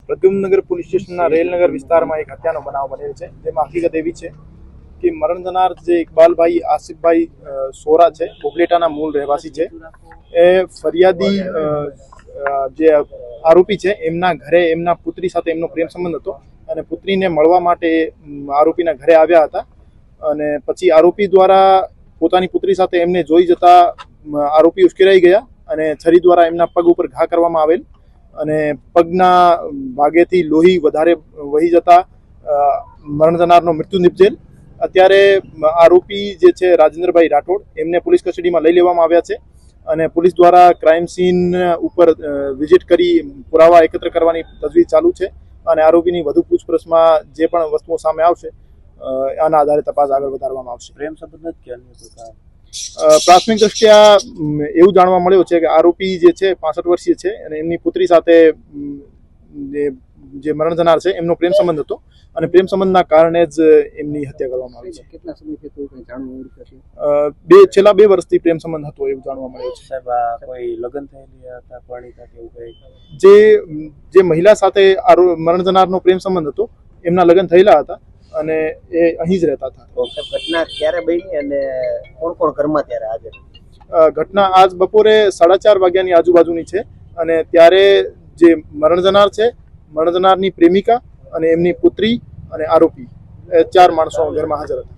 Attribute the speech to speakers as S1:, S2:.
S1: પ્રદ્યુમ્નનગર police સ્ટેશનના રેલનગર વિસ્તારમાં એક હત્યાનો બનાવ બનેલ છે, જેમાં હકીકત એવી છે કે મરણ જનાર જે ઇકબાલભાઈ આસિફભાઈ સોરા છે, ઉપલેટાના મૂળ રહેવાસી છે, એ ફરિયાદી જે આરોપી છે એમના ઘરે એમના પુત્રી સાથે એમનો પ્રેમ સંબંધ હતો અને પુત્રીને મળવા માટે આરોપીના ઘરે આવ્યા હતા અને પછી આરોપી દ્વારા પોતાની પુત્રી સાથે એમને જોઈ જતા આરોપી ઉશ્કેરાઈ ગયા અને છરી દ્વારા એમના પગ ઉપર ઘા કરવામાં આવેલ અને પગના ભાગેથી લોહી વધારે વહી જતા મરણ જનારનો મૃત્યુ નિપજેલ। અત્યારે આરોપી જે છે રાજેન્દ્રભાઈ રાઠોડ એમને પોલીસ કસ્ટડીમાં લઈ લેવામાં આવ્યા છે અને પોલીસ દ્વારા ક્રાઇમ સીન ઉપર વિઝિટ કરી પુરાવા એકત્ર કરવાની તજવીજ ચાલુ છે અને આરોપીની વધુ પૂછપરછમાં જે પણ વસ્તુઓ સામે આવશે આના આધારે તપાસ આગળ વધારવામાં આવશે।
S2: પ્રેમ સંબંધ જ
S1: પ્રાથમિક દ્રષ્ટિયા એવું જાણવા મળ્યું છે કે આરોપી જે છે 65 વર્ષીય છે અને એમની પુત્રી સાથે જે મરણ જનાર છે એમનો પ્રેમ સંબંધ હતો અને પ્રેમ સંબંધના કારણે જ એમની હત્યા કરવામાં આવી છે।
S2: કેટલા સમયથી કોઈ જાણવું મળ્યું છે?
S1: છેલ્લા 2 વર્ષથી પ્રેમ સંબંધ હતો એવું જાણવા મળ્યું છે।
S2: સાહેબ, કોઈ લગ્ન થયેલી હતા, પરણિતા કે એવું કંઈ?
S1: જે મહિલા સાથે મરણ જનારનો પ્રેમ સંબંધ હતો એમના લગ્ન થયેલા હતા અને એ અહીં જ રહેતા હતા।
S2: ઘટના ક્યારે બની અને કોણ કોણ ઘરમાં ત્યારે હાજર?
S1: ઘટના આજ બપોરે 4:30 વાગ્યાની આજુબાજુની છે અને ત્યારે જે મરણ જનાર છે, મરણ જનારની પ્રેમિકા અને એમની પુત્રી અને આરોપી 4 માણસો ઘરમાં હાજર હતા।